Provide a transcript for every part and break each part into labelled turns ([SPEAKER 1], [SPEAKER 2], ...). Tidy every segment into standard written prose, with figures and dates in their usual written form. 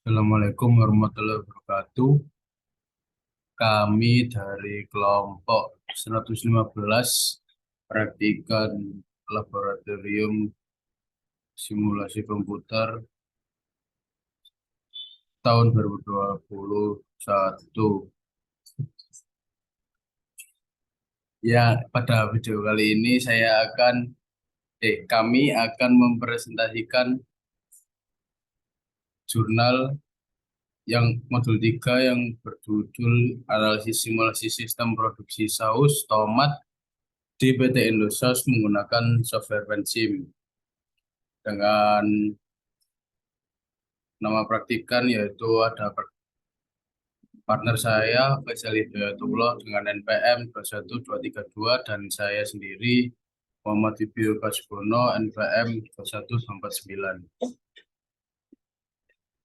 [SPEAKER 1] Assalamualaikum warahmatullahi wabarakatuh. Kami dari kelompok 115 praktikan laboratorium simulasi komputer tahun 2021. Ya, pada video kali ini kami akan mempresentasikan jurnal yang modul 3 yang berjudul Analisis Simulasi Sistem Produksi Saus Tomat di PT Indosat menggunakan software Pensim dengan nama praktikan yaitu ada partner saya Faisal Hidayatullah dengan NPM 21232 dan saya sendiri Muhammad Ibnu Kasbono NPM 21449.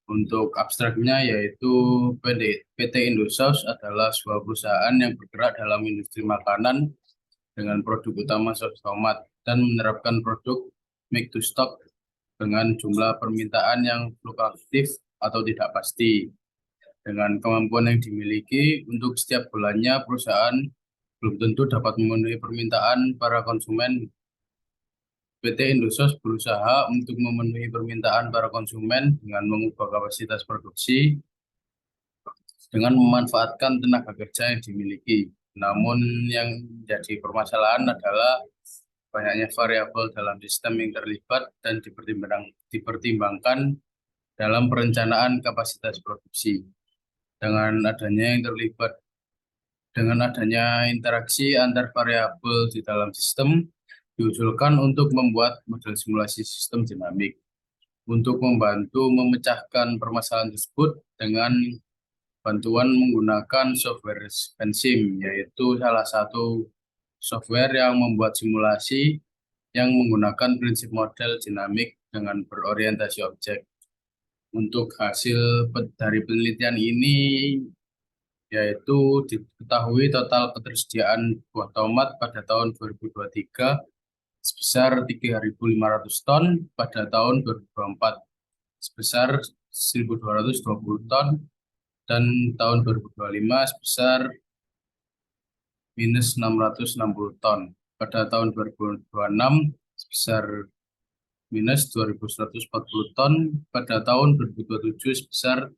[SPEAKER 1] Untuk abstraknya yaitu PT Indosat adalah sebuah perusahaan yang bergerak dalam industri makanan dengan produk utama saus tomat dan menerapkan produk make to stock dengan jumlah permintaan yang fluktuatif atau tidak pasti. Dengan kemampuan yang dimiliki, untuk setiap bulannya perusahaan belum tentu dapat memenuhi permintaan para konsumen. PT Indosat berusaha untuk memenuhi permintaan para konsumen dengan mengubah kapasitas produksi dengan memanfaatkan tenaga kerja yang dimiliki. Namun yang jadi permasalahan adalah banyaknya variabel dalam sistem yang terlibat dan dipertimbangkan dalam perencanaan kapasitas produksi. Dengan adanya interaksi antar variabel di dalam sistem, diusulkan untuk membuat model simulasi sistem dinamik. Untuk membantu memecahkan permasalahan tersebut dengan bantuan menggunakan software Pensim, yaitu salah satu software yang membuat simulasi yang menggunakan prinsip model dinamik dengan berorientasi objek. Untuk hasil dari penelitian ini yaitu diketahui total ketersediaan buah tomat pada tahun 2023 sebesar 3.500 ton, pada tahun 2024 sebesar 1.220 ton, dan tahun 2025 sebesar minus 660 ton. Pada tahun 2026 sebesar minus 2.140 ton, pada tahun 2027 sebesar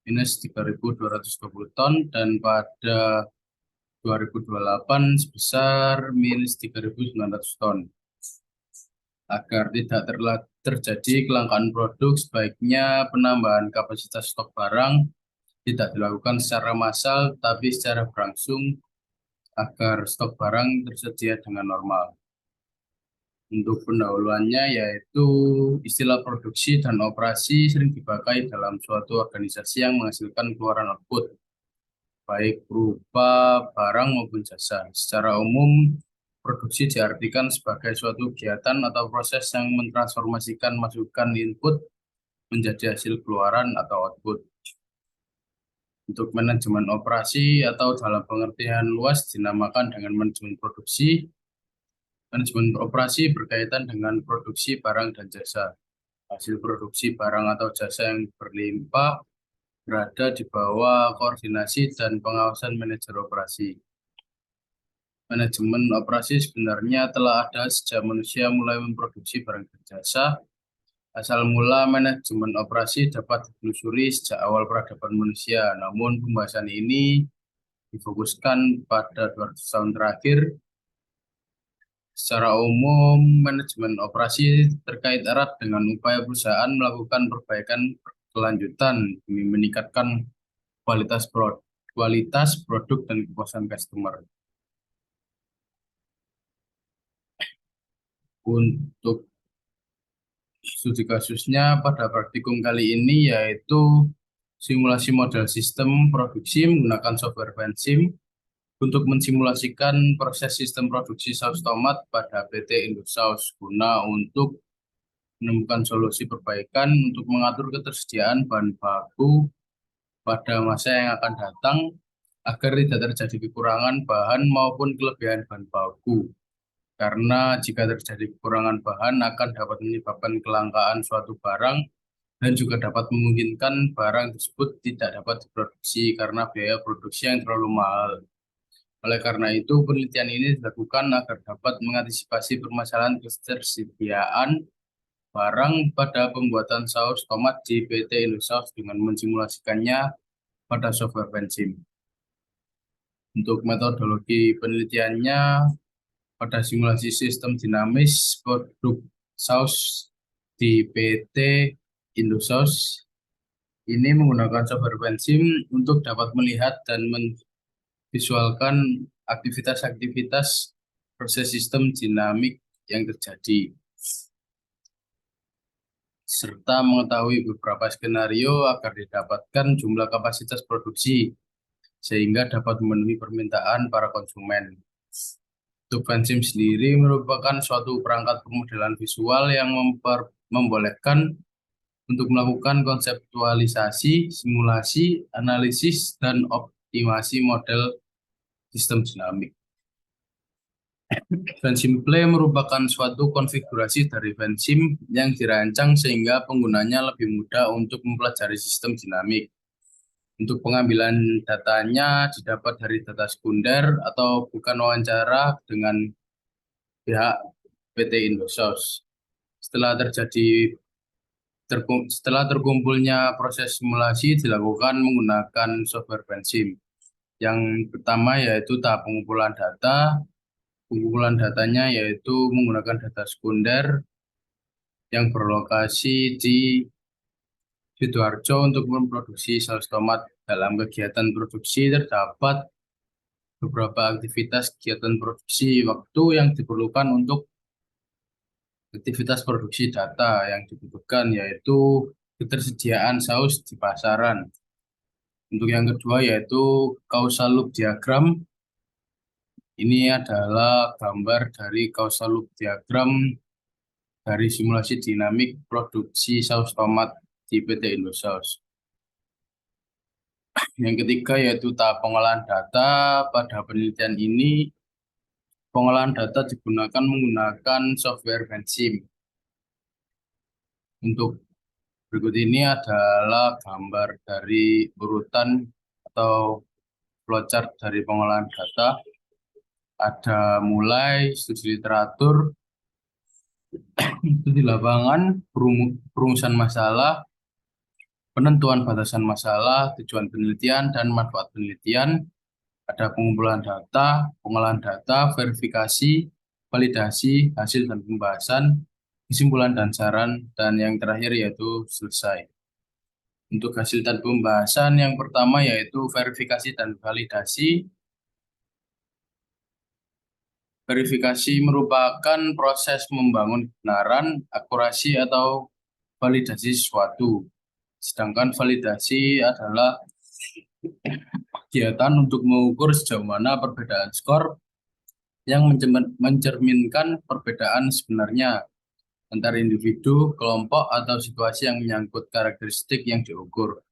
[SPEAKER 1] minus 3.220 ton, dan pada 2028 sebesar minus 3.900 ton. Agar tidak terjadi kelangkaan produk, sebaiknya penambahan kapasitas stok barang tidak dilakukan secara massal, tapi secara berangsur agar stok barang tersedia dengan normal. Untuk pendahuluannya yaitu istilah produksi dan operasi sering dipakai dalam suatu organisasi yang menghasilkan keluaran output, baik berupa barang maupun jasa. Secara umum, produksi diartikan sebagai suatu kegiatan atau proses yang mentransformasikan masukan input menjadi hasil keluaran atau output. Untuk manajemen operasi atau dalam pengertian luas dinamakan dengan manajemen produksi. Manajemen operasi berkaitan dengan produksi barang dan jasa. Hasil produksi barang atau jasa yang berlimpah berada di bawah koordinasi dan pengawasan manajer operasi. Manajemen operasi sebenarnya telah ada sejak manusia mulai memproduksi barang dan jasa. Asal mula manajemen operasi dapat ditelusuri sejak awal peradaban manusia. Namun pembahasan ini difokuskan pada 200 tahun terakhir. Secara umum, manajemen operasi terkait erat dengan upaya perusahaan melakukan perbaikan berkelanjutan demi meningkatkan kualitas produk dan kepuasan customer. Untuk studi kasusnya pada praktikum kali ini yaitu simulasi model sistem produksi menggunakan software Pensim untuk mensimulasikan proses sistem produksi saus tomat pada PT Indosat guna untuk menemukan solusi perbaikan untuk mengatur ketersediaan bahan baku pada masa yang akan datang agar tidak terjadi kekurangan bahan maupun kelebihan bahan baku. Karena jika terjadi kekurangan bahan akan dapat menyebabkan kelangkaan suatu barang dan juga dapat memungkinkan barang tersebut tidak dapat diproduksi karena biaya produksi yang terlalu mahal. Oleh karena itu, penelitian ini dilakukan agar dapat mengantisipasi permasalahan ketersediaan barang pada pembuatan saus tomat di PT Indosaus dengan mensimulasikannya pada software Pensim. Untuk metodologi penelitiannya, pada simulasi sistem dinamis produk saus di PT Indosaus ini menggunakan software Pensim untuk dapat melihat dan visualkan aktivitas-aktivitas proses sistem dinamik yang terjadi, serta mengetahui beberapa skenario agar didapatkan jumlah kapasitas produksi, sehingga dapat memenuhi permintaan para konsumen. Untuk Fansim sendiri merupakan suatu perangkat pemodelan visual yang membolehkan untuk melakukan konseptualisasi, simulasi, analisis, dan optimasi model sistem dinamik. Fansim Play merupakan suatu konfigurasi dari Fansim yang dirancang sehingga penggunanya lebih mudah untuk mempelajari sistem dinamik. Untuk pengambilan datanya didapat dari data sekunder atau bukan wawancara dengan pihak PT Indosource. Setelah terkumpulnya proses simulasi dilakukan menggunakan software Fansim. Yang pertama yaitu tahap pengumpulan data. Pengumpulan datanya yaitu menggunakan data sekunder yang berlokasi di Sidoarjo untuk memproduksi saus tomat. Dalam kegiatan produksi terdapat beberapa aktivitas kegiatan produksi waktu yang diperlukan untuk aktivitas produksi data yang dibutuhkan yaitu ketersediaan saus di pasaran. Untuk yang kedua yaitu causal loop diagram. Ini adalah gambar dari causal loop diagram dari simulasi dinamik produksi saus tomat di PT Indosaus. Yang ketiga yaitu tahap pengolahan data. Pada penelitian ini, pengolahan data digunakan menggunakan software Fansim. Untuk berikut ini adalah gambar dari urutan atau flowchart dari pengolahan data. Ada mulai studi literatur, studi lapangan, perumusan masalah, penentuan batasan masalah, tujuan penelitian, dan manfaat penelitian. Ada pengumpulan data, pengolahan data, verifikasi, validasi, hasil dan pembahasan, kesimpulan dan saran, dan yang terakhir yaitu selesai. Untuk hasil dan pembahasan yang pertama yaitu verifikasi dan validasi. Verifikasi merupakan proses membangun kebenaran, akurasi, atau validasi sesuatu. Sedangkan validasi adalah kegiatan untuk mengukur sejauh mana perbedaan skor yang mencerminkan perbedaan sebenarnya antar individu, kelompok, atau situasi yang menyangkut karakteristik yang diukur,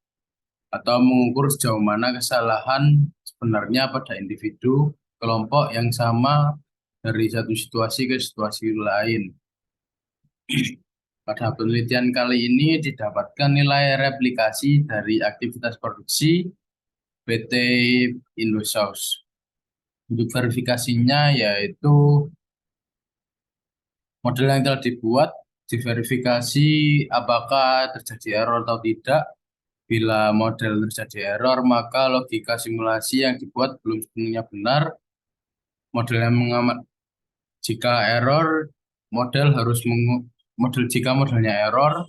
[SPEAKER 1] atau mengukur sejauh mana kesalahan sebenarnya pada individu, kelompok yang sama dari satu situasi ke situasi lain. Pada penelitian kali ini didapatkan nilai replikasi dari aktivitas produksi PT Indosaus. Untuk verifikasinya yaitu model yang telah dibuat diverifikasi apakah terjadi error atau tidak. Bila model terjadi error, maka logika simulasi yang dibuat belum sepenuhnya benar. Model yang mengamat jika error, jika modelnya error,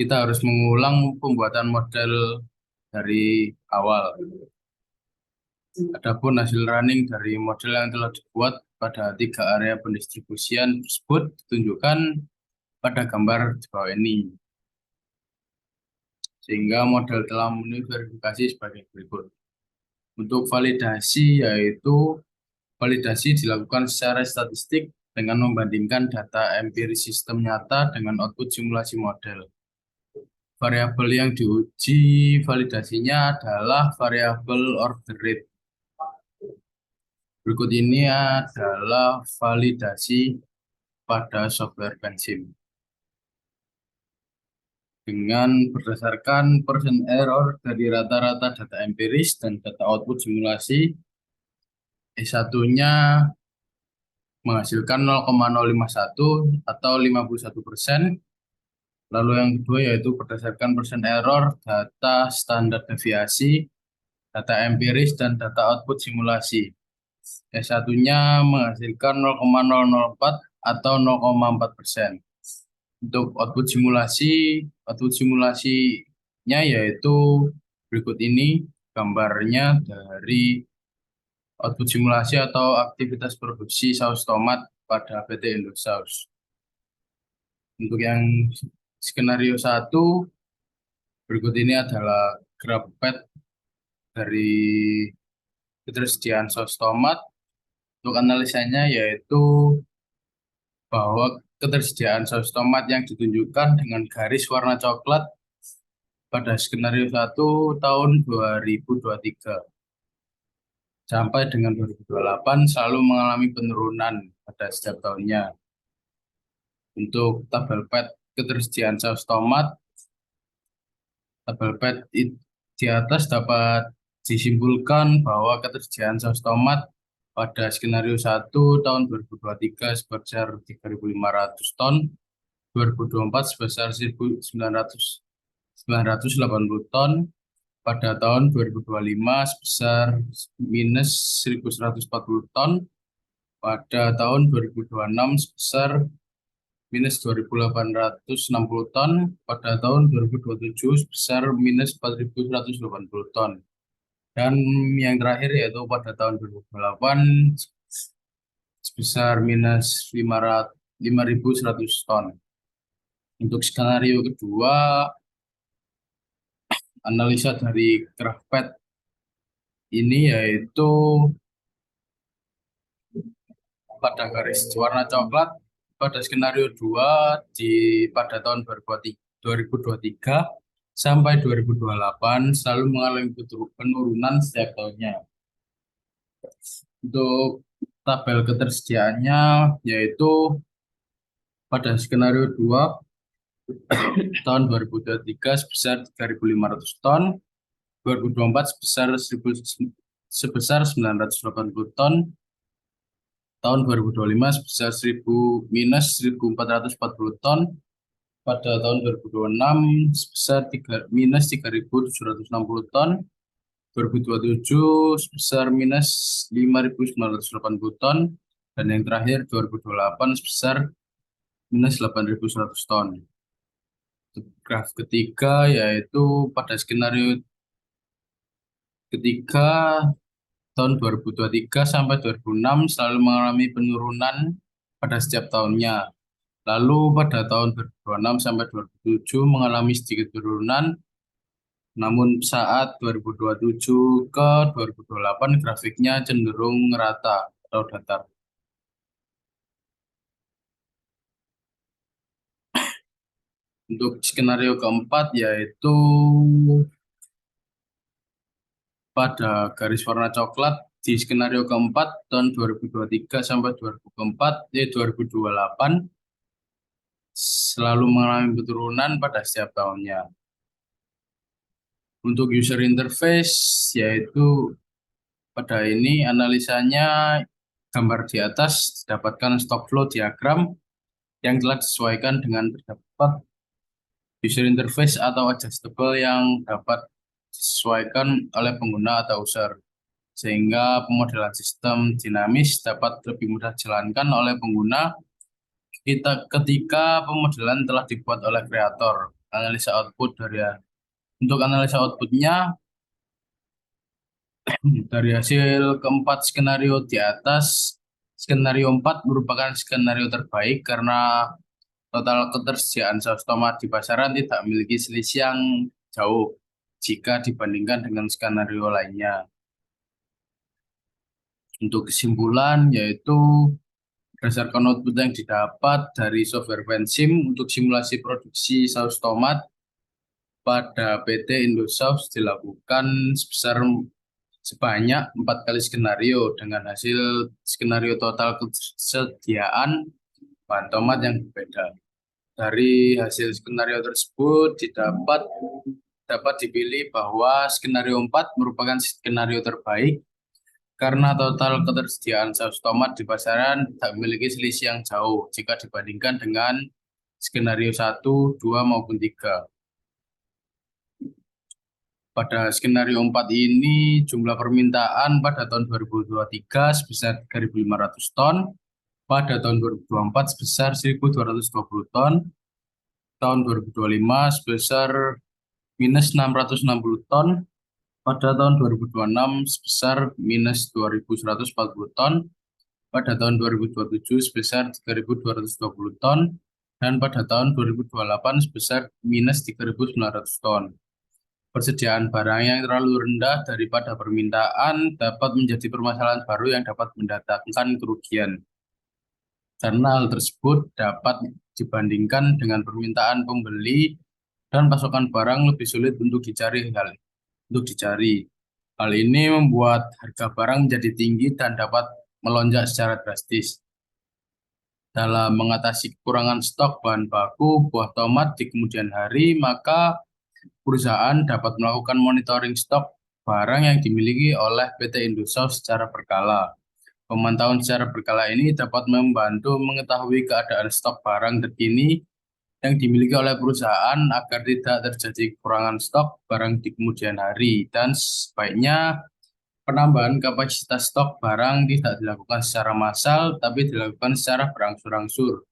[SPEAKER 1] kita harus mengulang pembuatan model dari awal. Adapun hasil running dari model yang telah dibuat pada 3 area pendistribusian tersebut ditunjukkan pada gambar di bawah ini. Sehingga model telah memenuhi verifikasi sebagai berikut. Untuk validasi yaitu validasi dilakukan secara statistik dengan membandingkan data empiris sistem nyata dengan output simulasi model. Variabel yang diuji validasinya adalah variabel order rate. Berikut ini adalah validasi pada software Pensim. dengan berdasarkan persen error dari rata-rata data empiris dan data output simulasi. S1-nya menghasilkan 0,051 atau 51%. Lalu yang kedua yaitu berdasarkan persen error data standar deviasi, data empiris, dan data output simulasi. S1-nya menghasilkan 0,004 atau 0,4%. Untuk output simulasinya yaitu berikut ini gambarnya dari output simulasi atau aktivitas produksi saus tomat pada PT Indosaus. Untuk yang skenario 1, berikut ini adalah grafik dari ketersediaan saus tomat. Untuk analisanya yaitu bahwa ketersediaan saus tomat yang ditunjukkan dengan garis warna coklat pada skenario 1 tahun 2023 sampai dengan 2028 selalu mengalami penurunan pada setiap tahunnya. Untuk tabel pad ketersediaan saus tomat, tabel pad di atas dapat disimpulkan bahwa ketersediaan saus tomat pada skenario 1 tahun 2023 sebesar 3.500 ton, 2024 sebesar 980 ton, pada tahun 2025 sebesar minus 1.140 ton, pada tahun 2026 sebesar minus 2.860 ton, pada tahun 2027 sebesar minus 4.180 ton. Dan yang terakhir yaitu pada tahun 2028 sebesar minus 5.100 ton. Untuk skenario kedua, analisa dari grafik ini yaitu pada garis warna coklat pada skenario 2 pada tahun 2023 sampai 2028 selalu mengalami penurunan setiap tahunnya. Untuk tabel ketersediaannya yaitu pada skenario 2 tahun 2023 sebesar 3.500 ton, 2024 sebesar 980 ton, tahun 2025 sebesar minus 1.440 ton, pada tahun 2026 sebesar minus 3.760 ton, 2027 sebesar minus 5.980 ton, dan yang terakhir 2028 sebesar minus 8.100 ton. Graf ketiga yaitu pada skenario ketiga tahun 2023 sampai 2006 selalu mengalami penurunan pada setiap tahunnya. Lalu pada tahun 2026 sampai 2007 mengalami sedikit penurunan, namun saat 2027 ke 2028 grafiknya cenderung rata atau datar. Untuk skenario keempat yaitu pada garis warna coklat di skenario keempat tahun 2023 sampai 2028 selalu mengalami penurunan pada setiap tahunnya. Untuk user interface yaitu pada ini analisanya gambar di atas dapatkan stock flow diagram yang telah disesuaikan dengan terdapat user interface atau adjustable yang dapat disesuaikan oleh pengguna atau user, sehingga pemodelan sistem dinamis dapat lebih mudah dijalankan oleh pengguna ketika pemodelan telah dibuat oleh kreator. Analisa output untuk analisa outputnya dari hasil keempat skenario di atas, skenario 4 merupakan skenario terbaik karena total ketersediaan saus tomat di pasaran tidak memiliki selisih yang jauh jika dibandingkan dengan skenario lainnya. Untuk kesimpulan yaitu berdasarkan output yang didapat dari software Pensim untuk simulasi produksi saus tomat pada PT Indosaus dilakukan sebanyak 4 kali skenario dengan hasil skenario total kesediaan bahan tomat yang berbeda. Dari hasil skenario tersebut dapat dipilih bahwa skenario 4 merupakan skenario terbaik karena total ketersediaan saus tomat di pasaran tak memiliki selisih yang jauh jika dibandingkan dengan skenario 1, 2 maupun 3. Pada skenario 4 ini, jumlah permintaan pada tahun 2023 sebesar 3.500 ton, pada tahun 2024 sebesar 1.220 ton, tahun 2025 sebesar minus 660 ton, pada tahun 2026 sebesar minus 2.140 ton, pada tahun 2027 sebesar 3.220 ton, dan pada tahun 2028 sebesar minus 3.900 ton. Persediaan barang yang terlalu rendah daripada permintaan dapat menjadi permasalahan baru yang dapat mendatangkan kerugian. Karena hal tersebut dapat dibandingkan dengan permintaan pembeli dan pasokan barang lebih sulit untuk dicari. Hal ini membuat harga barang menjadi tinggi dan dapat melonjak secara drastis. Dalam mengatasi kekurangan stok bahan baku buah tomat di kemudian hari, maka perusahaan dapat melakukan monitoring stok barang yang dimiliki oleh PT Indosat secara berkala. Pemantauan secara berkala ini dapat membantu mengetahui keadaan stok barang terkini yang dimiliki oleh perusahaan agar tidak terjadi kekurangan stok barang di kemudian hari, dan sebaiknya penambahan kapasitas stok barang tidak dilakukan secara massal tapi dilakukan secara berangsur-angsur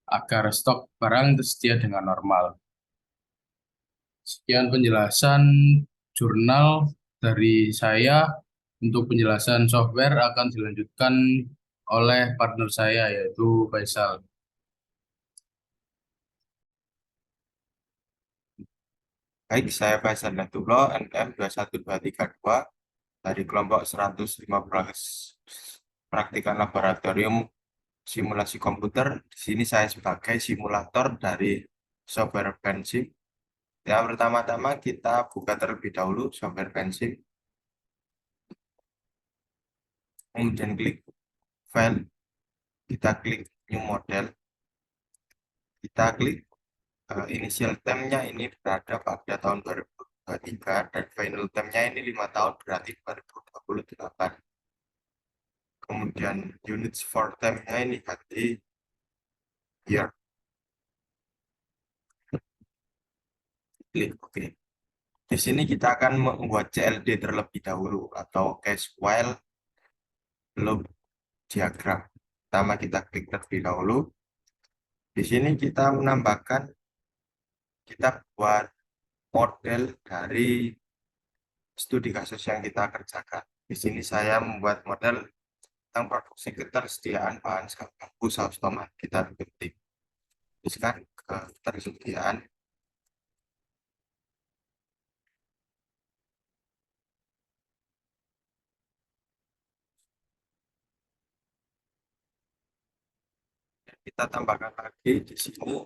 [SPEAKER 1] agar stok barang tersedia dengan normal. Sekian penjelasan jurnal dari saya. Untuk penjelasan software akan dilanjutkan oleh partner saya yaitu Faisal.
[SPEAKER 2] Baik, saya Faisal Natullah, NM 21232 dari kelompok 115 praktikan laboratorium simulasi komputer. Di sini saya sebagai simulator dari software Pensim. Yang pertama-tama kita buka terlebih dahulu software Pensim, kemudian klik File, kita klik New Model, kita klik initial time-nya ini berada pada tahun 2023 dan final time-nya ini 5 tahun berarti 2028. Kemudian units for time-nya ini ganti year. Klik OK. Di sini kita akan membuat CLD terlebih dahulu atau case while loop diagram. Pertama kita klik terlebih dahulu. Di sini kita menambahkan, kita buat model dari studi kasus yang kita kerjakan. Di sini saya membuat model tentang produksi ketersediaan bahan baku saus tomat. Kita ketik tuliskan ketersediaan. Kita tambahkan lagi di sini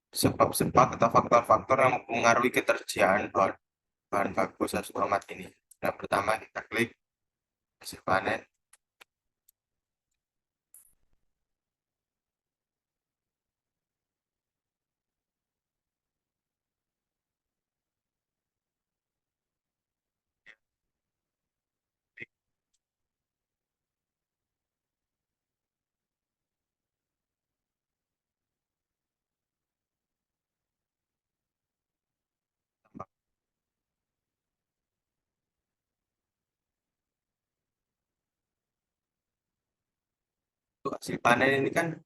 [SPEAKER 2] sebab-sebab atau faktor-faktor yang mempengaruhi ketersediaan bahan baku saus tomat ini. Yang pertama kita klik hasil panen. Untuk hasil panen ini kan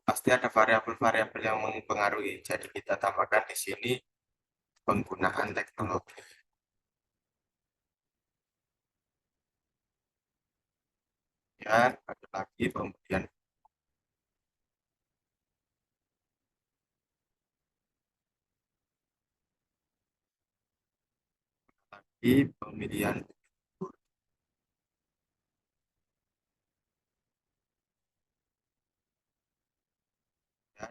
[SPEAKER 2] pasti ada variabel-variabel yang mempengaruhi. Jadi kita tambahkan di sini penggunaan teknologi. Ya, ada lagi kemudian lagi pemilihan ya,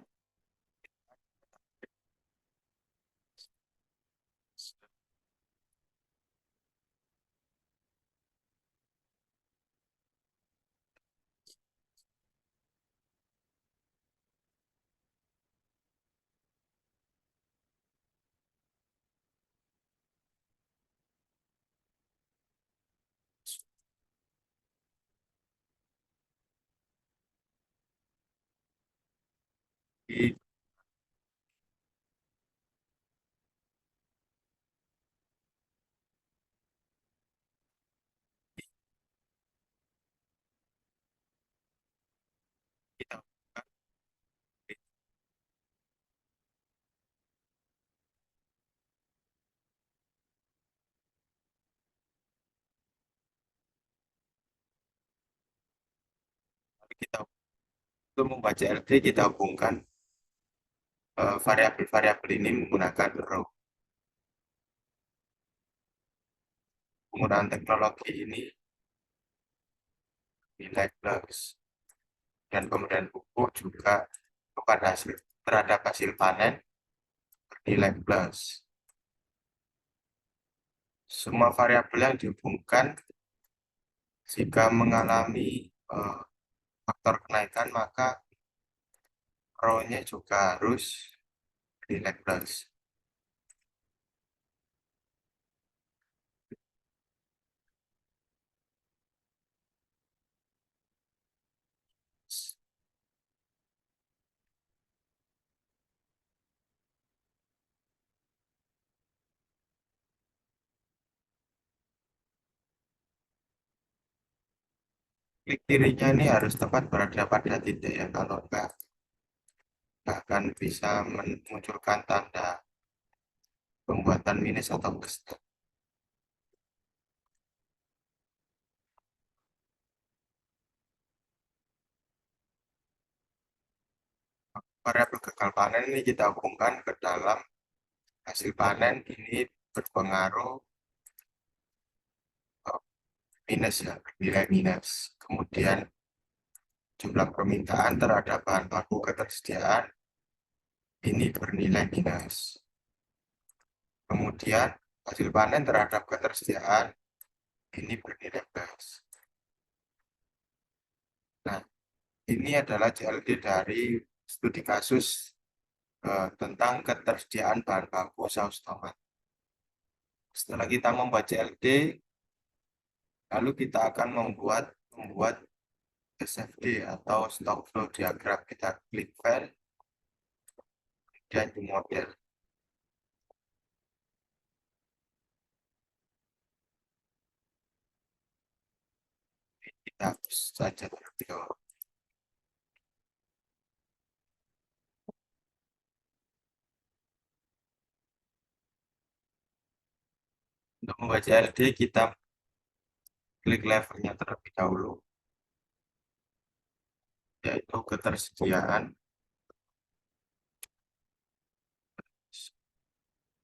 [SPEAKER 2] Kita untuk membaca LD kita hubungkan variabel-variabel ini menggunakan row. Penggunaan teknologi ini nilai plus dan kemudian buku juga kepada terhadap hasil panen bernilai plus. Semua variabel yang dihubungkan jika mengalami faktor kenaikan maka row-nya juga harus bernilai plus. Klik kirinya ini harus tepat berada pada titik ya, kalau enggak akan bisa memunculkan tanda pembuatan minus atau plus. Variabel gagal panen ini kita hubungkan ke dalam hasil panen, ini berpengaruh minus ya, nilai minus. Kemudian jumlah permintaan terhadap bahan baku ketersediaan ini bernilai minus. Kemudian hasil panen terhadap ketersediaan ini bernilai plus. Nah, ini adalah CLD dari studi kasus tentang ketersediaan bahan baku saus tomat. Setelah kita membaca CLD, lalu kita akan membuat SFD atau stock flow diagram. Kita klik file dan di model. Kita hapus saja terlebih dahulu. Untuk membaca LD kita klik levelnya terlebih dahulu, yaitu ketersediaan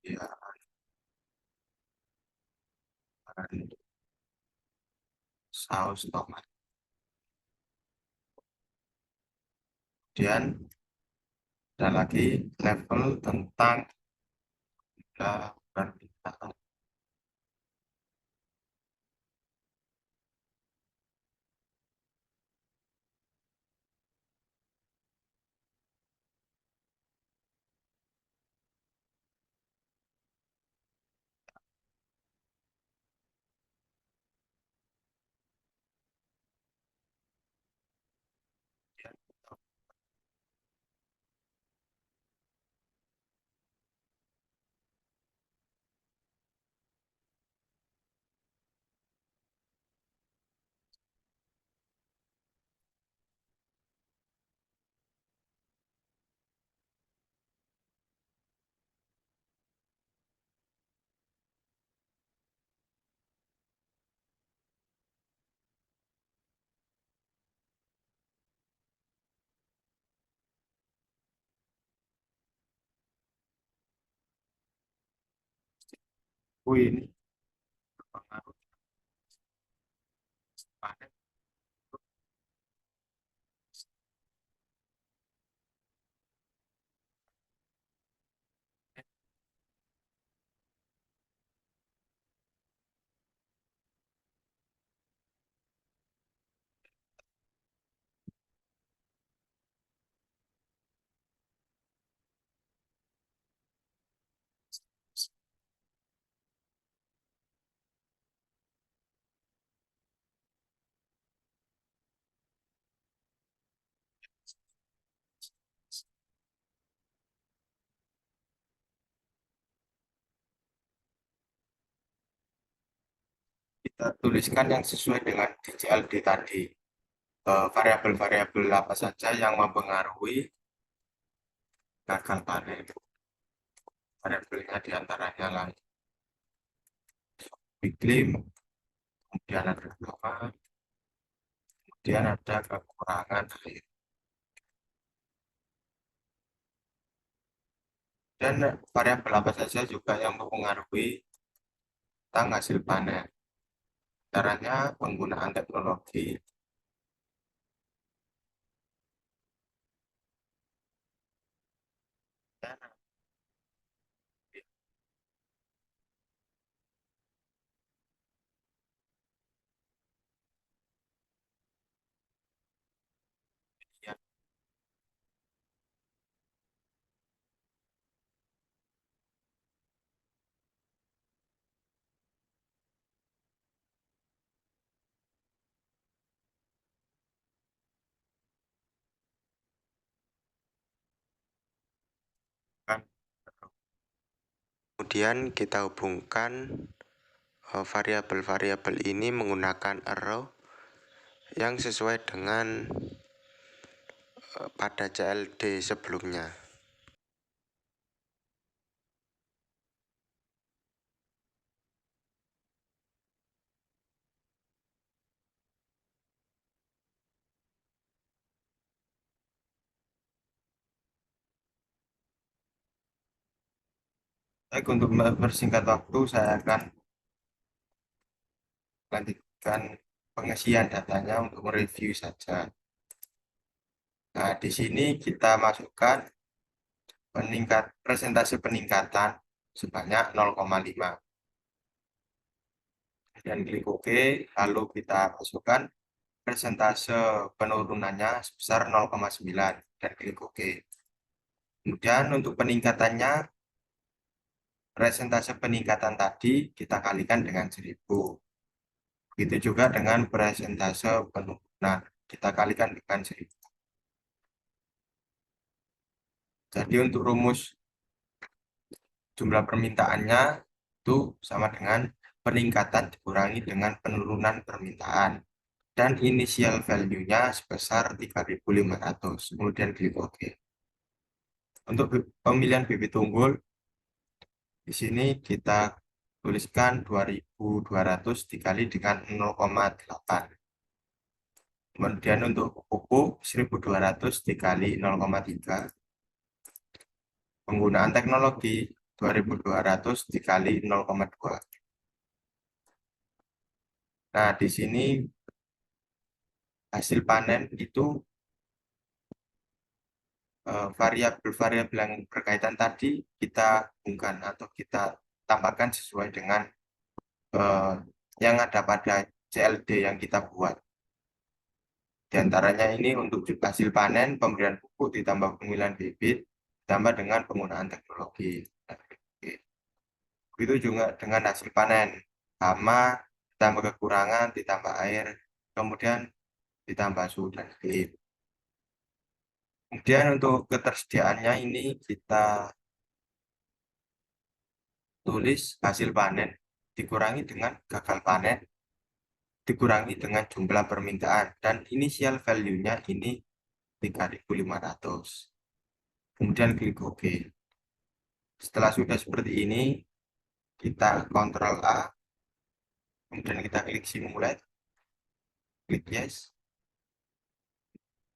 [SPEAKER 2] ya, saus tomat. Kemudian ada lagi level tentang permintaan. Ini berpengaruh pada kita tuliskan yang sesuai dengan DCLD tadi. Variabel-variabel apa saja yang mempengaruhi gagal panen. Variabelnya diantaranya lain iklim, kemudian ada hama, kemudian ada kekurangan air. Dan variabel apa saja juga yang mempengaruhi tentang hasil panen. Caranya penggunaan teknologi. Dan ya, kan. Kemudian kita hubungkan variabel-variabel ini menggunakan arrow yang sesuai dengan pada CLD sebelumnya. Baik, untuk mempersingkat waktu, saya akan lanjutkan pengisian datanya untuk mereview saja. Nah, di sini kita masukkan presentasi peningkatan sebanyak 0,5. Dan klik OK, lalu kita masukkan persentase penurunannya sebesar 0,9 dan klik OK. Kemudian untuk peningkatannya, persentase peningkatan tadi kita kalikan dengan 1000. Begitu juga dengan persentase penurunan, kita kalikan dengan 1000. Jadi untuk rumus jumlah permintaannya itu sama dengan peningkatan dikurangi dengan penurunan permintaan. Dan initial value-nya sebesar 3.500. Kemudian klik OK. Untuk pemilihan bibit unggul, di sini kita tuliskan 2.200 dikali dengan 0,8. Kemudian untuk pupuk 1.200 dikali 0,3. Penggunaan teknologi 2.200 dikali 0,2. Nah, di sini hasil panen itu variabel-variabel yang berkaitan tadi kita hubungkan atau kita tambahkan sesuai dengan yang ada pada CLD yang kita buat. Di antaranya ini untuk hasil panen, pemberian pupuk ditambah pemilihan bibit, ditambah dengan penggunaan teknologi. Begitu juga dengan hasil panen, hama, ditambah kekurangan, ditambah air, kemudian ditambah suhu dan iklim. Kemudian untuk ketersediaannya ini kita tulis hasil panen dikurangi dengan gagal panen, dikurangi dengan jumlah permintaan, dan initial value-nya ini 3.500. Kemudian klik OK. Setelah sudah seperti ini, kita Ctrl A, kemudian kita klik simulate, klik yes.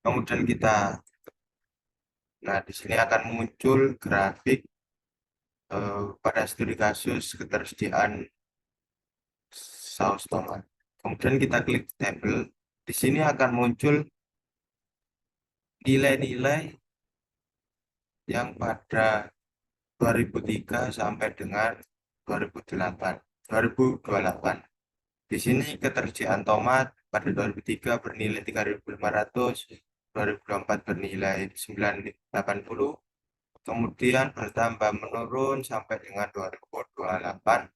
[SPEAKER 2] Kemudian nah di sini akan muncul grafik pada studi kasus ketersediaan saus tomat. Kemudian kita klik tabel, di sini akan muncul nilai-nilai yang pada 2003 sampai dengan 2028. Di sini ketersediaan tomat pada 2003 bernilai 3.500, 2024 bernilai 980, kemudian bertambah menurun sampai dengan 2028,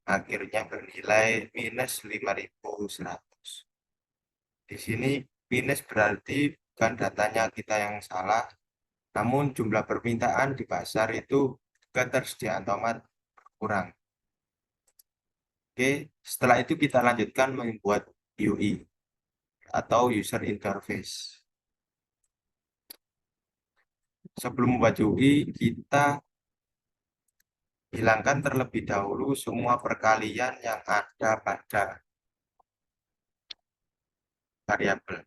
[SPEAKER 2] akhirnya bernilai minus 5.100. Di sini minus berarti bukan datanya kita yang salah, namun jumlah permintaan di pasar itu ketersediaan tomat kurang. Oke, setelah itu kita lanjutkan membuat UI atau user interface. Sebelum membuat UI, kita hilangkan terlebih dahulu semua perkalian yang ada pada variabel.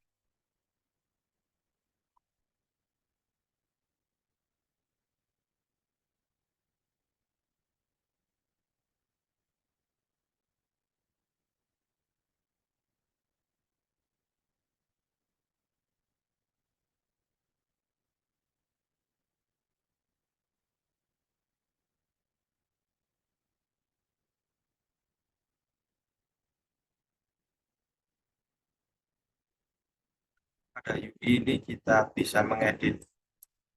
[SPEAKER 2] Pada UI ini kita bisa mengedit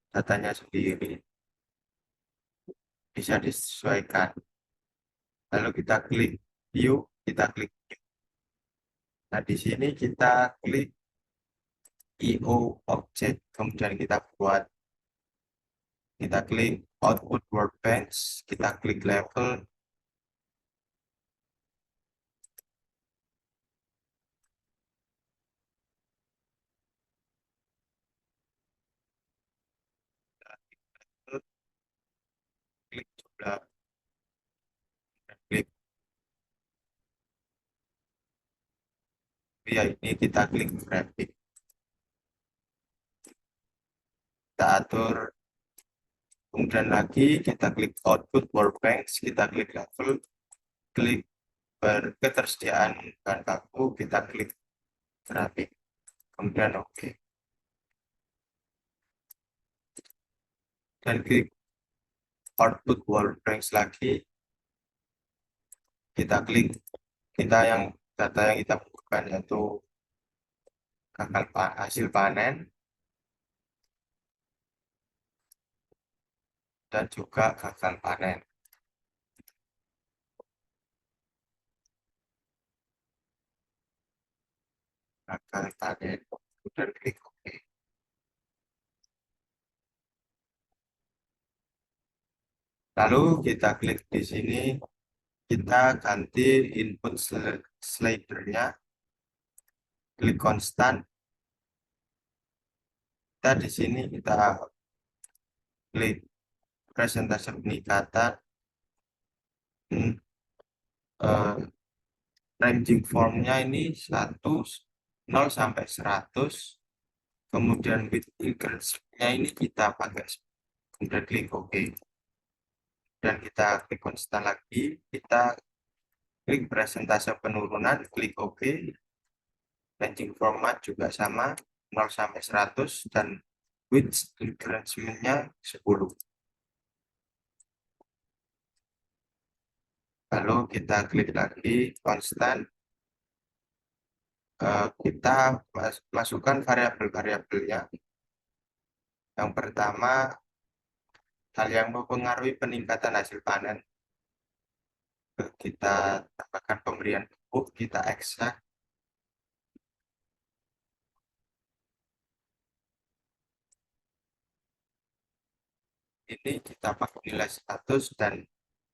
[SPEAKER 2] datanya sendiri, bisa disesuaikan. Lalu kita klik view, kita klik new. Nah, di sini kita klik IO object, kemudian kita klik output workbench, kita klik level, klik jumlah, klik ya ini kita klik grafik, kita atur, kemudian lagi kita klik output workbench, kita klik level, klik ketersediaan bahan baku, kita klik grafik, kemudian oke, dan klik output workbench lagi, kita klik data yang kita butuhkan, yaitu hasil panen dan juga gagal panen. Gagal panen, kemudian klik OK. Lalu kita klik di sini, kita ganti input slidernya, klik konstan. Kita di sini kita klik presentase peningkatan, ranging formnya ini 0 sampai 100, kemudian with increment-nya ini kita pakai, kemudian klik OK, dan kita klik konstan lagi, kita klik presentase penurunan, klik OK, ranging format juga sama 0 sampai 100, dan width increment-nya 10. Lalu kita klik lagi konstan, kita masukkan variabel-variabelnya. Yang pertama, hal yang mempengaruhi peningkatan hasil panen, kita tambahkan pemberian pupuk, kita ekstrak. Ini kita pakai nilai 100, dan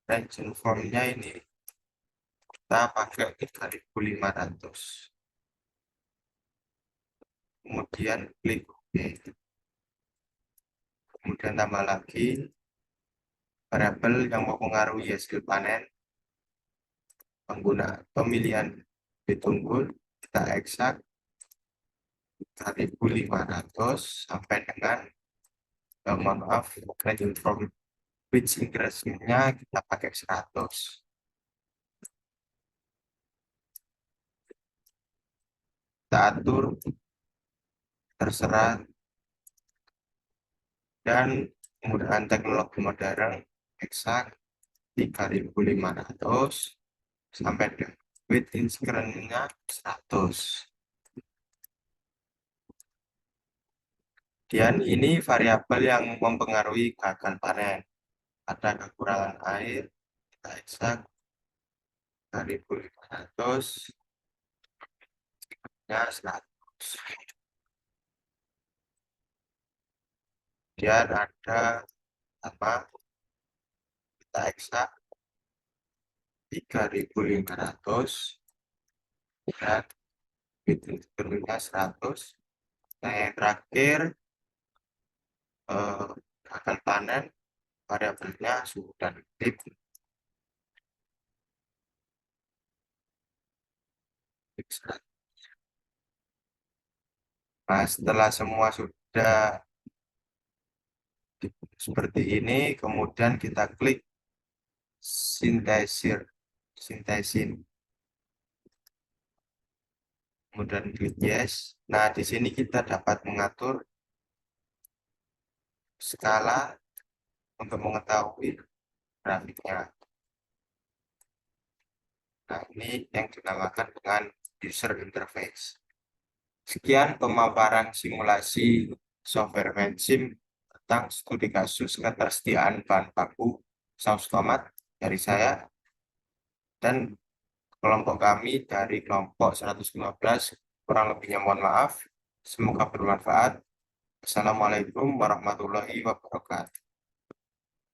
[SPEAKER 2] range formnya ini kita pakai 3500. Kemudian klik OK. Kemudian tambah lagi variabel yang mempengaruhi hasil panen, pemilihan ditunggul, kita eksak 3500 sampai dengan mohon maaf, ranging from width increment-nya kita pakai 100. Kita atur terserah, dan menggunakan teknologi modern eksak 3500 sampai dengan width increment-nya 100. Dan ini variabel yang mempengaruhi gagal panen. Ada kekurangan air, kita eksak 3500 nya 100. Kemudian ada apa, kita eksak 3500 dan itu 100. Nah, yang terakhir gagal panen, variabelnya suhu dan tip. Nah, setelah semua sudah seperti ini, kemudian kita klik sintesin, kemudian klik yes. Nah, di sini kita dapat mengatur skala untuk mengetahui grafiknya. Nah, ini yang dinamakan dengan user interface. Sekian pemaparan simulasi software MainSim tentang studi kasus ketersediaan bahan baku saus tomat dari saya dan kelompok kami dari kelompok 115. Kurang lebihnya mohon maaf. Semoga bermanfaat. Assalamualaikum warahmatullahi wabarakatuh.